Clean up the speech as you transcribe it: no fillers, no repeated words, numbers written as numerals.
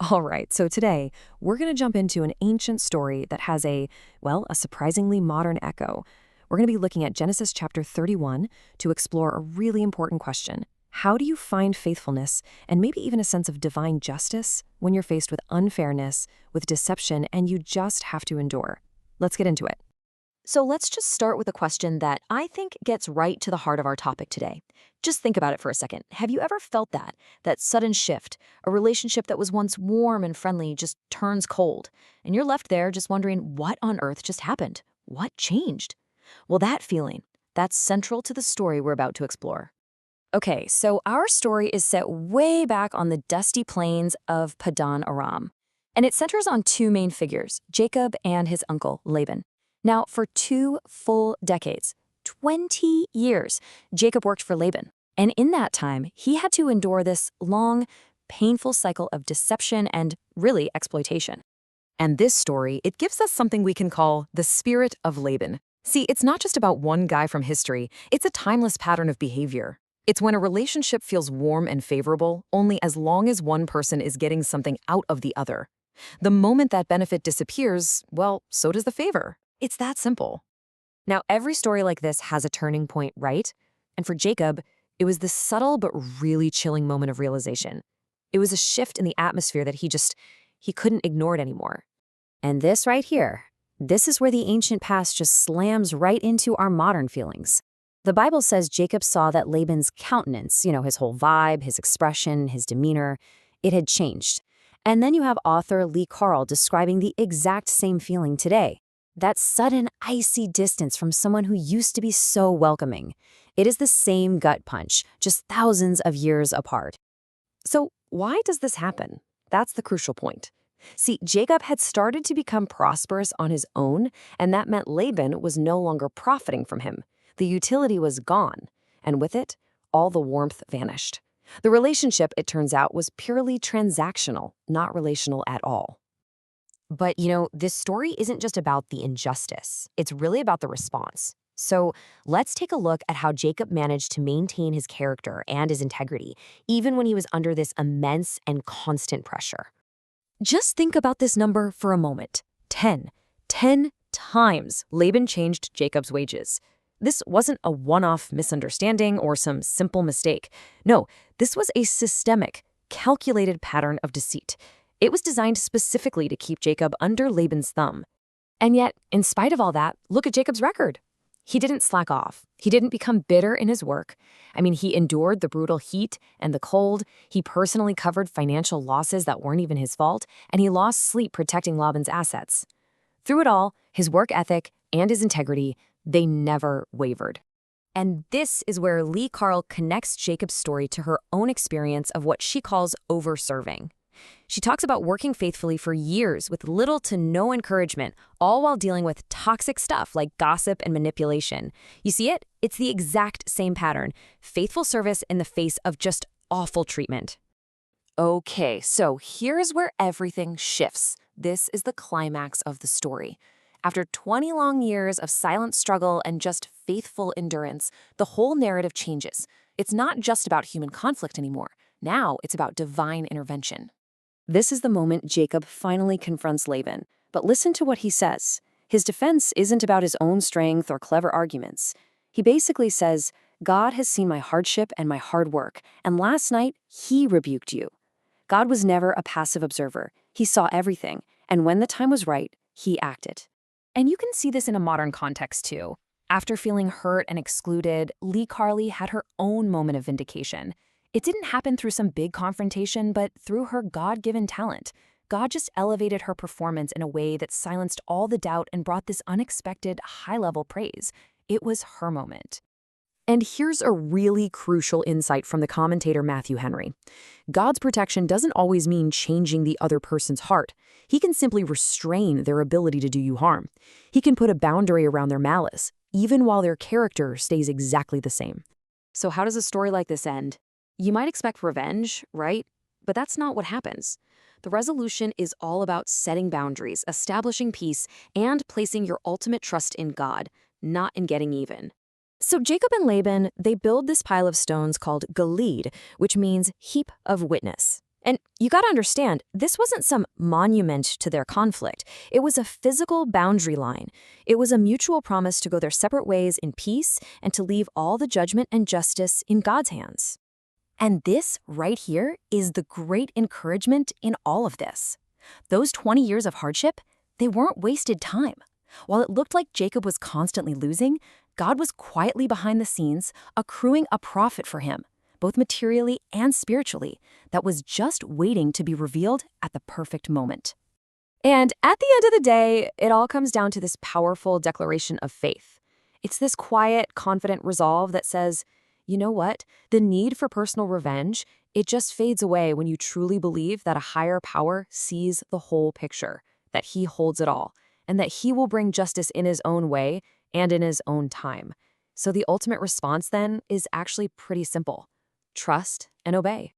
All right, so today we're going to jump into an ancient story that has a surprisingly modern echo. We're going to be looking at Genesis chapter 31 to explore a really important question. How do you find faithfulness and maybe even a sense of divine justice when you're faced with unfairness, with deception, and you just have to endure? Let's get into it. So let's just start with a question that I think gets right to the heart of our topic today. Just think about it for a second. Have you ever felt that sudden shift, a relationship that was once warm and friendly just turns cold, and you're left there just wondering what on earth just happened? What changed? Well, that feeling, that's central to the story we're about to explore. Okay, so our story is set way back on the dusty plains of Padan Aram, and it centers on two main figures, Jacob and his uncle Laban. Now, for 2 full decades, 20 years, Jacob worked for Laban. And in that time, he had to endure this long, painful cycle of deception and really exploitation. And this story, it gives us something we can call the spirit of Laban. See, it's not just about one guy from history, it's a timeless pattern of behavior. It's when a relationship feels warm and favorable only as long as one person is getting something out of the other. The moment that benefit disappears, well, so does the favor. It's that simple. Now, every story like this has a turning point, right? And for Jacob, it was this subtle but really chilling moment of realization. It was a shift in the atmosphere that he couldn't ignore it anymore. And this right here, this is where the ancient past just slams right into our modern feelings. The Bible says Jacob saw that Laban's countenance, his whole vibe, his expression, his demeanor, it had changed. And then you have author Lee Carle describing the exact same feeling today. That sudden, icy distance from someone who used to be so welcoming. It is the same gut punch, just thousands of years apart. So, why does this happen? That's the crucial point. See, Jacob had started to become prosperous on his own, and that meant Laban was no longer profiting from him. The utility was gone, and with it, all the warmth vanished. The relationship, it turns out, was purely transactional, not relational at all. But, this story isn't just about the injustice. It's really about the response. So let's take a look at how Jacob managed to maintain his character and his integrity, even when he was under this immense and constant pressure. Just think about this number for a moment. 10. 10 times Laban changed Jacob's wages. This wasn't a one-off misunderstanding or some simple mistake. No, this was a systemic, calculated pattern of deceit. It was designed specifically to keep Jacob under Laban's thumb. And yet, in spite of all that, look at Jacob's record. He didn't slack off. He didn't become bitter in his work. He endured the brutal heat and the cold. He personally covered financial losses that weren't even his fault, and he lost sleep protecting Laban's assets. Through it all, his work ethic and his integrity, they never wavered. And this is where Lee Carle connects Jacob's story to her own experience of what she calls over-serving. She talks about working faithfully for years with little to no encouragement, all while dealing with toxic stuff like gossip and manipulation. You see it? It's the exact same pattern. Faithful service in the face of just awful treatment. Okay, so here's where everything shifts. This is the climax of the story. After 20 long years of silent struggle and just faithful endurance, the whole narrative changes. It's not just about human conflict anymore. Now it's about divine intervention. This is the moment Jacob finally confronts Laban. But listen to what he says. His defense isn't about his own strength or clever arguments. He basically says, God has seen my hardship and my hard work, and last night he rebuked you. God was never a passive observer. He saw everything, and when the time was right, he acted. And you can see this in a modern context too. After feeling hurt and excluded, Lee Carle had her own moment of vindication. It didn't happen through some big confrontation, but through her God-given talent. God just elevated her performance in a way that silenced all the doubt and brought this unexpected, high-level praise. It was her moment. And here's a really crucial insight from the commentator Matthew Henry. God's protection doesn't always mean changing the other person's heart. He can simply restrain their ability to do you harm. He can put a boundary around their malice, even while their character stays exactly the same. So how does a story like this end? You might expect revenge, right? But that's not what happens. The resolution is all about setting boundaries, establishing peace, and placing your ultimate trust in God, not in getting even. So Jacob and Laban, they build this pile of stones called Gilead, which means heap of witness. And you gotta understand, this wasn't some monument to their conflict. It was a physical boundary line. It was a mutual promise to go their separate ways in peace and to leave all the judgment and justice in God's hands. And this right here is the great encouragement in all of this. Those 20 years of hardship, they weren't wasted time. While it looked like Jacob was constantly losing, God was quietly behind the scenes, accruing a profit for him, both materially and spiritually, that was just waiting to be revealed at the perfect moment. And at the end of the day, it all comes down to this powerful declaration of faith. It's this quiet, confident resolve that says, you know what? The need for personal revenge, it just fades away when you truly believe that a higher power sees the whole picture, that he holds it all, and that he will bring justice in his own way and in his own time. So the ultimate response then is actually pretty simple. Trust and obey.